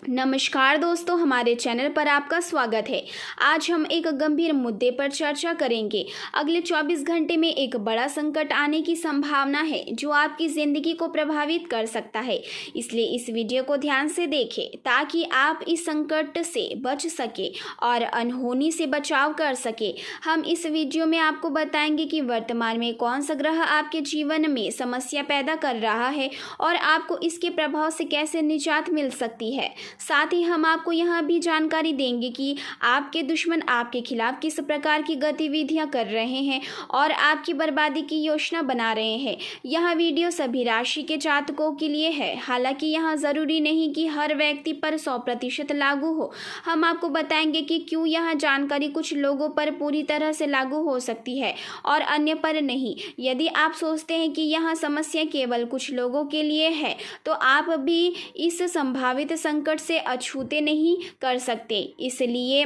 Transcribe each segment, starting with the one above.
नमस्कार दोस्तों, हमारे चैनल पर आपका स्वागत है। आज हम एक गंभीर मुद्दे पर चर्चा करेंगे। अगले 24 घंटे में एक बड़ा संकट आने की संभावना है जो आपकी ज़िंदगी को प्रभावित कर सकता है। इसलिए इस वीडियो को ध्यान से देखें ताकि आप इस संकट से बच सके और अनहोनी से बचाव कर सके। हम इस वीडियो में आपको बताएंगे कि वर्तमान में कौन सा ग्रह आपके जीवन में समस्या पैदा कर रहा है और आपको इसके प्रभाव से कैसे निजात मिल सकती है। साथ ही हम आपको यह भी जानकारी देंगे कि आपके दुश्मन आपके खिलाफ किस प्रकार की गतिविधियां कर रहे हैं और आपकी बर्बादी की योजना बना रहे हैं। यह वीडियो सभी राशि के जातकों के लिए है। हालांकि यह ज़रूरी नहीं कि हर व्यक्ति पर 100% लागू हो। हम आपको बताएंगे कि क्यों यह जानकारी कुछ लोगों पर पूरी तरह से लागू हो सकती है और अन्य पर नहीं। यदि आप सोचते हैं कि यह समस्या केवल कुछ लोगों के लिए है तो आप भी इस संभावित संकट से अछूते नहीं कर सकते। इसलिए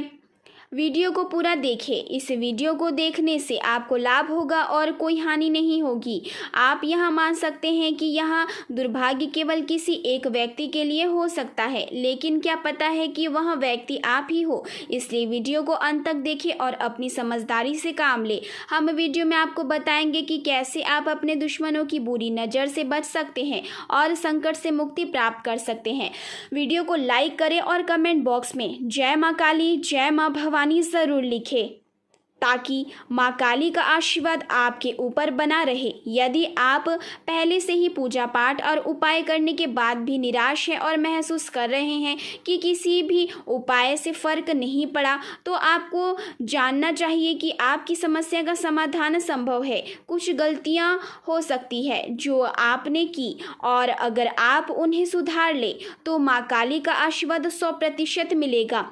वीडियो को पूरा देखें। इस वीडियो को देखने से आपको लाभ होगा और कोई हानि नहीं होगी। आप यह मान सकते हैं कि यह दुर्भाग्य केवल किसी एक व्यक्ति के लिए हो सकता है, लेकिन क्या पता है कि वह व्यक्ति आप ही हो। इसलिए वीडियो को अंत तक देखें और अपनी समझदारी से काम लें। हम वीडियो में आपको बताएंगे कि कैसे आप अपने दुश्मनों की बुरी नज़र से बच सकते हैं और संकट से मुक्ति प्राप्त कर सकते हैं। वीडियो को लाइक करें और कमेंट बॉक्स में जय माँ काली, जय माँ भवानी ज़रूर लिखें ताकि माँ काली का आशीर्वाद आपके ऊपर बना रहे। यदि आप पहले से ही पूजा पाठ और उपाय करने के बाद भी निराश हैं और महसूस कर रहे हैं कि किसी भी उपाय से फ़र्क नहीं पड़ा, तो आपको जानना चाहिए कि आपकी समस्या का समाधान संभव है। कुछ गलतियाँ हो सकती है जो आपने की और अगर आप उन्हें सुधार लें तो माँ काली का आशीर्वाद 100% मिलेगा।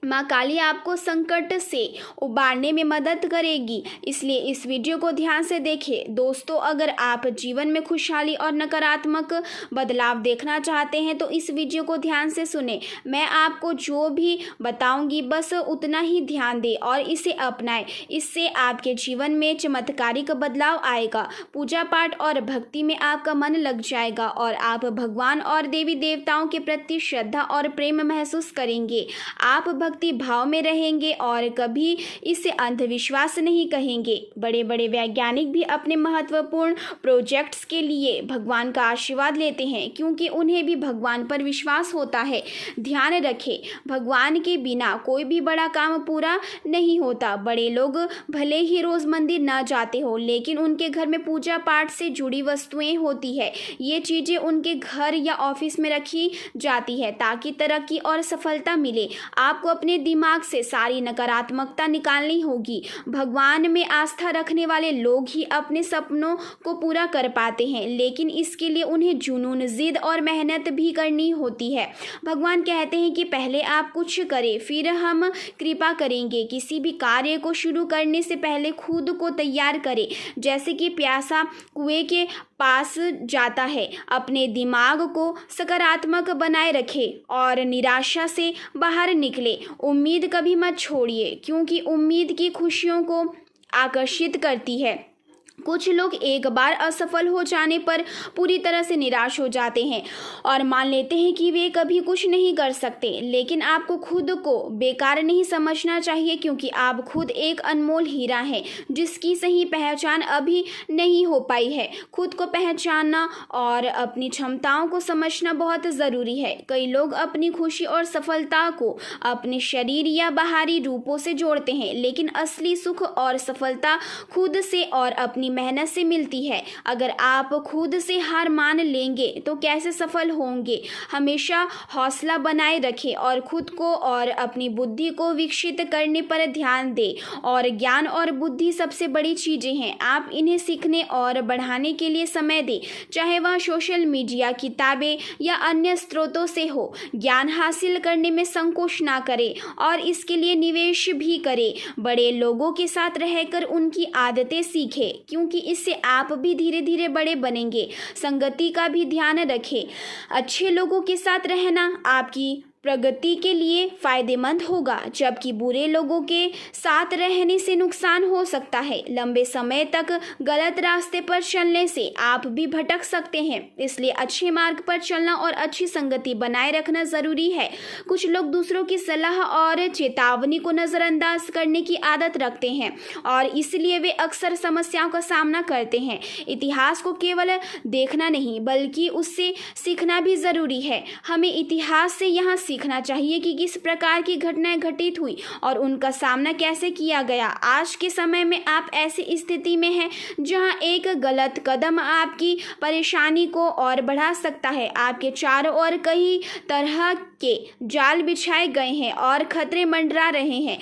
माँ काली आपको संकट से उबारने में मदद करेगी, इसलिए इस वीडियो को ध्यान से देखें। दोस्तों, अगर आप जीवन में खुशहाली और नकारात्मक बदलाव देखना चाहते हैं तो इस वीडियो को ध्यान से सुनें। मैं आपको जो भी बताऊंगी बस उतना ही ध्यान दें और इसे अपनाएं। इससे आपके जीवन में चमत्कारिक बदलाव आएगा। पूजा पाठ और भक्ति में आपका मन लग जाएगा और आप भगवान और देवी देवताओं के प्रति श्रद्धा और प्रेम महसूस करेंगे। आप भक्ति भाव में रहेंगे और कभी इसे अंधविश्वास नहीं कहेंगे। बड़े बड़े वैज्ञानिक भी अपने महत्वपूर्ण प्रोजेक्ट्स के लिए भगवान का आशीर्वाद लेते हैं क्योंकि उन्हें भी भगवान पर विश्वास होता है। ध्यान रखें, भगवान के बिना कोई भी बड़ा काम पूरा नहीं होता। बड़े लोग भले ही रोज़ मंदिर ना जाते हो, लेकिन उनके घर में पूजा पाठ से जुड़ी वस्तुएं होती है। ये चीज़ें उनके घर या ऑफिस में रखी जाती है ताकि तरक्की और सफलता मिले। आपको अपने दिमाग से सारी नकारात्मकता निकालनी होगी। भगवान में आस्था रखने वाले लोग ही अपने सपनों को पूरा कर पाते हैं, लेकिन इसके लिए उन्हें जुनून, जिद और मेहनत भी करनी होती है। भगवान कहते हैं कि पहले आप कुछ करें, फिर हम कृपा करेंगे। किसी भी कार्य को शुरू करने से पहले खुद को तैयार करें, जैसे कि प्यासा कुएं के पास जाता है। अपने दिमाग को सकारात्मक बनाए रखें और निराशा से बाहर निकले। उम्मीद कभी मत छोड़िए क्योंकि उम्मीद की खुशियों को आकर्षित करती है। कुछ लोग एक बार असफल हो जाने पर पूरी तरह से निराश हो जाते हैं और मान लेते हैं कि वे कभी कुछ नहीं कर सकते, लेकिन आपको खुद को बेकार नहीं समझना चाहिए क्योंकि आप खुद एक अनमोल हीरा हैं जिसकी सही पहचान अभी नहीं हो पाई है। खुद को पहचानना और अपनी क्षमताओं को समझना बहुत ज़रूरी है। कई लोग अपनी खुशी और सफलता को अपने शरीर या बाहरी रूपों से जोड़ते हैं, लेकिन असली सुख और सफलता खुद से और अपनी मेहनत से मिलती है। अगर आप खुद से हार मान लेंगे तो कैसे सफल होंगे। हमेशा हौसला बनाए रखें और खुद को और अपनी बुद्धि को विकसित करने पर ध्यान दें। और ज्ञान और बुद्धि सबसे बड़ी चीज़ें हैं। आप इन्हें सीखने और बढ़ाने के लिए समय दें, चाहे वह सोशल मीडिया, किताबें या अन्य स्रोतों से हो। ज्ञान हासिल करने में संकोच ना करें और इसके लिए निवेश भी करें। बड़े लोगों के साथ रहकर उनकी आदतें सीखें क्योंकि इससे आप भी धीरे धीरे बड़े बनेंगे। संगति का भी ध्यान रखें। अच्छे लोगों के साथ रहना आपकी प्रगति के लिए फायदेमंद होगा, जबकि बुरे लोगों के साथ रहने से नुकसान हो सकता है। लंबे समय तक गलत रास्ते पर चलने से आप भी भटक सकते हैं, इसलिए अच्छे मार्ग पर चलना और अच्छी संगति बनाए रखना जरूरी है। कुछ लोग दूसरों की सलाह और चेतावनी को नजरअंदाज करने की आदत रखते हैं और इसलिए वे अक्सर समस्याओं का सामना करते हैं। इतिहास को केवल देखना नहीं बल्कि उससे सीखना भी जरूरी है। हमें इतिहास से यहाँ सीखना चाहिए कि किस प्रकार की घटनाएं घटित हुई और उनका सामना कैसे किया गया। आज के समय में आप ऐसी स्थिति में हैं जहां एक गलत कदम आपकी परेशानी को और बढ़ा सकता है। आपके चारों ओर कई तरह के जाल बिछाए गए हैं और खतरे मंडरा रहे हैं।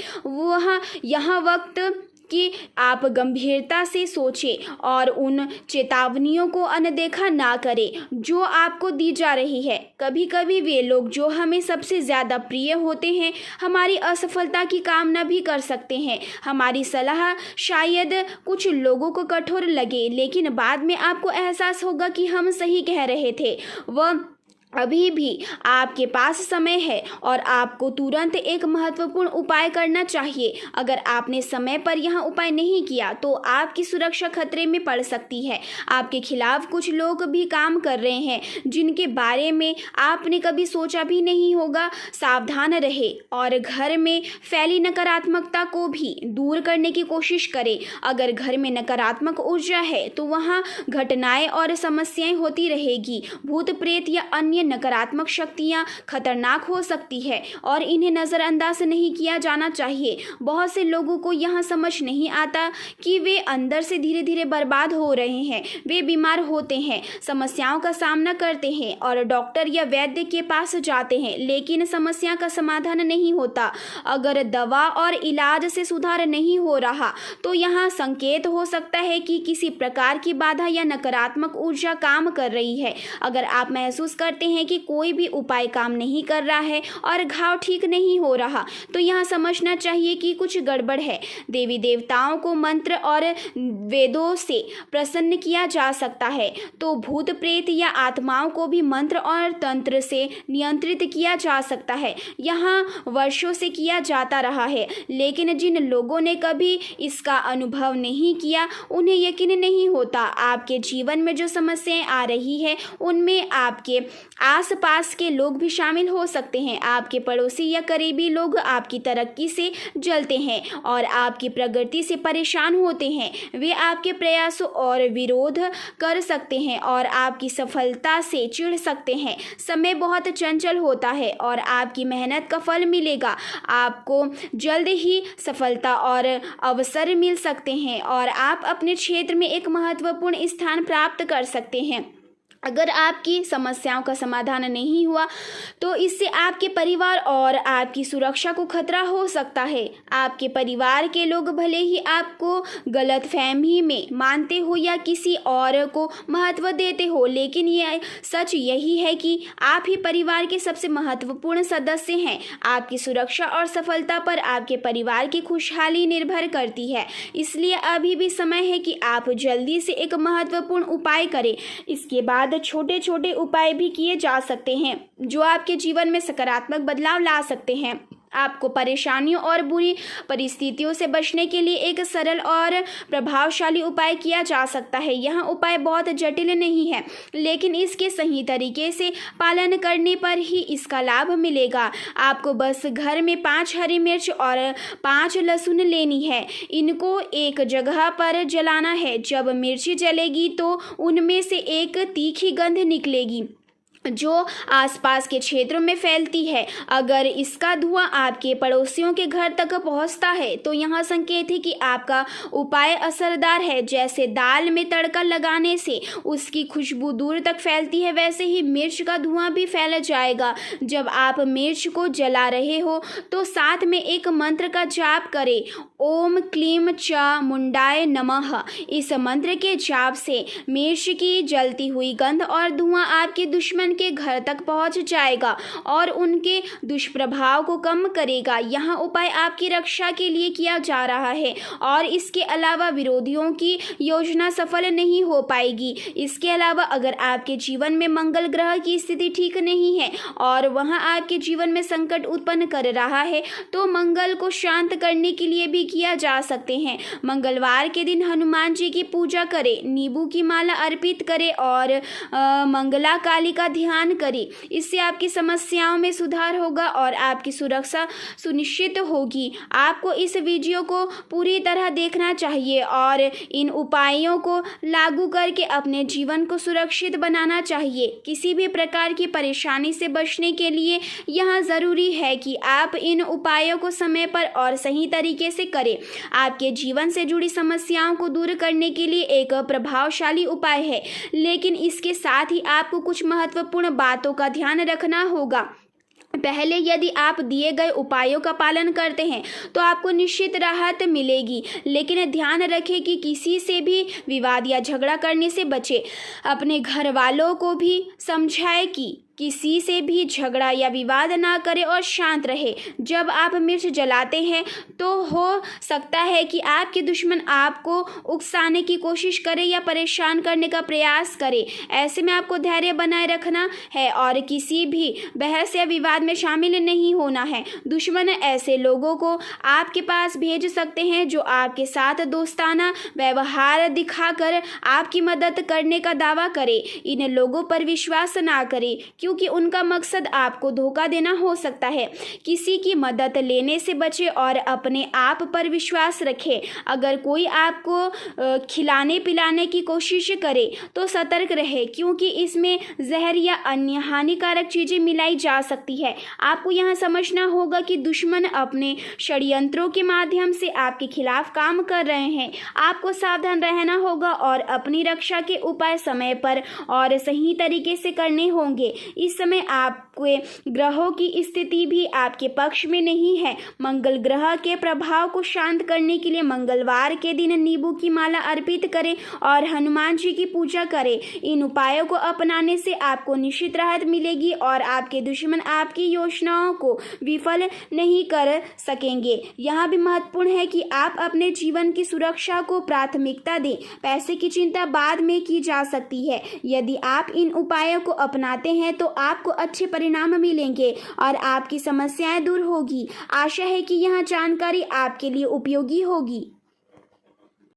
यहाँ वक्त कि आप गंभीरता से सोचें और उन चेतावनियों को अनदेखा ना करें जो आपको दी जा रही है। कभी कभी वे लोग जो हमें सबसे ज़्यादा प्रिय होते हैं हमारी असफलता की कामना भी कर सकते हैं। हमारी सलाह शायद कुछ लोगों को कठोर लगे, लेकिन बाद में आपको एहसास होगा कि हम सही कह रहे थे। वह अभी भी आपके पास समय है और आपको तुरंत एक महत्वपूर्ण उपाय करना चाहिए। अगर आपने समय पर यह उपाय नहीं किया तो आपकी सुरक्षा खतरे में पड़ सकती है। आपके खिलाफ कुछ लोग भी काम कर रहे हैं जिनके बारे में आपने कभी सोचा भी नहीं होगा। सावधान रहे और घर में फैली नकारात्मकता को भी दूर करने की कोशिश करें। अगर घर में नकारात्मक ऊर्जा है तो वहाँ घटनाएं और समस्याएं होती रहेगी। भूत प्रेत या अन्य नकारात्मक शक्तियां खतरनाक हो सकती है और इन्हें नजरअंदाज नहीं किया जाना चाहिए। बहुत से लोगों को यह समझ नहीं आता कि वे अंदर से धीरे धीरे बर्बाद हो रहे हैं। वे बीमार होते हैं, समस्याओं का सामना करते हैं और डॉक्टर या वैद्य के पास जाते हैं, लेकिन समस्या का समाधान नहीं होता। अगर दवा और इलाज से सुधार नहीं हो रहा तो यहाँ संकेत हो सकता है कि किसी प्रकार की बाधा या नकारात्मक ऊर्जा काम कर रही है। अगर आप महसूस करते हैं कि कोई भी उपाय काम नहीं कर रहा है और घाव ठीक नहीं हो रहा तो यहाँ समझना चाहिए कि कुछ गड़बड़ है। देवी देवताओं को मंत्र और वेदों से प्रसन्न किया जा सकता है तो भूत प्रेत या आत्माओं को भी मंत्र और तंत्र से नियंत्रित किया जा सकता है। यहाँ वर्षों से किया जाता रहा है, लेकिन जिन लोगों ने कभी इसका अनुभव नहीं किया उन्हें यकीन नहीं होता। आपके जीवन में जो समस्याएं आ रही है उनमें आपके आसपास के लोग भी शामिल हो सकते हैं। आपके पड़ोसी या करीबी लोग आपकी तरक्की से जलते हैं और आपकी प्रगति से परेशान होते हैं। वे आपके प्रयासों और विरोध कर सकते हैं और आपकी सफलता से चिढ़ सकते हैं। समय बहुत चंचल होता है और आपकी मेहनत का फल मिलेगा। आपको जल्द ही सफलता और अवसर मिल सकते हैं और आप अपने क्षेत्र में एक महत्वपूर्ण स्थान प्राप्त कर सकते हैं। अगर आपकी समस्याओं का समाधान नहीं हुआ तो इससे आपके परिवार और आपकी सुरक्षा को खतरा हो सकता है। आपके परिवार के लोग भले ही आपको गलतफहमी में मानते हो या किसी और को महत्व देते हो, लेकिन यह सच यही है कि आप ही परिवार के सबसे महत्वपूर्ण सदस्य हैं। आपकी सुरक्षा और सफलता पर आपके परिवार की खुशहाली निर्भर करती है, इसलिए अभी भी समय है कि आप जल्दी से एक महत्वपूर्ण उपाय करें। इसके बाद छोटे छोटे उपाय भी किए जा सकते हैं जो आपके जीवन में सकारात्मक बदलाव ला सकते हैं। आपको परेशानियों और बुरी परिस्थितियों से बचने के लिए एक सरल और प्रभावशाली उपाय किया जा सकता है। यह उपाय बहुत जटिल नहीं है, लेकिन इसके सही तरीके से पालन करने पर ही इसका लाभ मिलेगा। आपको बस घर में 5 हरी मिर्च और 5 लहसुन लेनी है। इनको एक जगह पर जलाना है। जब मिर्ची जलेगी तो उनमें से एक तीखी गंध निकलेगी जो आसपास के क्षेत्रों में फैलती है। अगर इसका धुआं आपके पड़ोसियों के घर तक पहुंचता है तो यह संकेत है कि आपका उपाय असरदार है। जैसे दाल में तड़का लगाने से उसकी खुशबू दूर तक फैलती है, वैसे ही मिर्च का धुआं भी फैल जाएगा। जब आप मिर्च को जला रहे हो तो साथ में एक मंत्र का जाप करें, ओम क्लीम चामुंडाय नमः। इस मंत्र के जाप से मिर्च की जलती हुई गंध और धुआं आपके दुश्मन उनके घर तक पहुंच जाएगा और उनके दुष्प्रभाव को कम करेगा। यह उपाय आपकी रक्षा के लिए किया जा रहा है और इसके अलावा विरोधियों की योजना सफल नहीं हो पाएगी। इसके अलावा अगर आपके जीवन में मंगल ग्रह की स्थिति ठीक नहीं है और वह आपके जीवन में संकट उत्पन्न कर रहा है तो मंगल को शांत करने के लिए भी किया जा सकते हैं। मंगलवार के दिन हनुमान जी की पूजा करें, नींबू की माला अर्पित करें और मंगला काली का ध्यान करें। इससे आपकी समस्याओं में सुधार होगा और आपकी सुरक्षा सुनिश्चित होगी। आपको इस वीडियो को पूरी तरह देखना चाहिए और इन उपायों को लागू करके अपने जीवन को सुरक्षित बनाना चाहिए। किसी भी प्रकार की परेशानी से बचने के लिए यह ज़रूरी है कि आप इन उपायों को समय पर और सही तरीके से करें। आपके जीवन से जुड़ी समस्याओं को दूर करने के लिए एक प्रभावशाली उपाय है, लेकिन इसके साथ ही आपको कुछ महत्वपूर्ण बातों का ध्यान रखना होगा। पहले, यदि आप दिए गए उपायों का पालन करते हैं तो आपको निश्चित राहत मिलेगी, लेकिन ध्यान रखें कि किसी से भी विवाद या झगड़ा करने से बचें। अपने घर वालों को भी समझाएं कि किसी से भी झगड़ा या विवाद ना करें और शांत रहे। जब आप मिर्च जलाते हैं तो हो सकता है कि आपके दुश्मन आपको उकसाने की कोशिश करे या परेशान करने का प्रयास करे। ऐसे में आपको धैर्य बनाए रखना है और किसी भी बहस या विवाद में शामिल नहीं होना है। दुश्मन ऐसे लोगों को आपके पास भेज सकते हैं जो आपके साथ दोस्ताना व्यवहार दिखाकर आपकी मदद करने का दावा करे। इन लोगों पर विश्वास ना करें क्योंकि उनका मकसद आपको धोखा देना हो सकता है। किसी की मदद लेने से बचें और अपने आप पर विश्वास रखें। अगर कोई आपको खिलाने पिलाने की कोशिश करे तो सतर्क रहे क्योंकि इसमें जहर या अन्य हानिकारक चीज़ें मिलाई जा सकती है। आपको यह समझना होगा कि दुश्मन अपने षड्यंत्रों के माध्यम से आपके खिलाफ काम कर रहे हैं। आपको सावधान रहना होगा और अपनी रक्षा के उपाय समय पर और सही तरीके से करने होंगे। इस समय आपके ग्रहों की स्थिति भी आपके पक्ष में नहीं है। मंगल ग्रह के प्रभाव को शांत करने के लिए मंगलवार के दिन नींबू की माला अर्पित करें और हनुमान जी की पूजा करें। इन उपायों को अपनाने से आपको निश्चित राहत मिलेगी और आपके दुश्मन आपकी योजनाओं को विफल नहीं कर सकेंगे। यह भी महत्वपूर्ण है कि आप अपने जीवन की सुरक्षा को प्राथमिकता दें। पैसे की चिंता बाद में की जा सकती है। यदि आप इन उपायों को अपनाते हैं तो आपको अच्छे परिणाम मिलेंगे और आपकी समस्याएं दूर होगी। आशा है कि यह जानकारी आपके लिए उपयोगी होगी।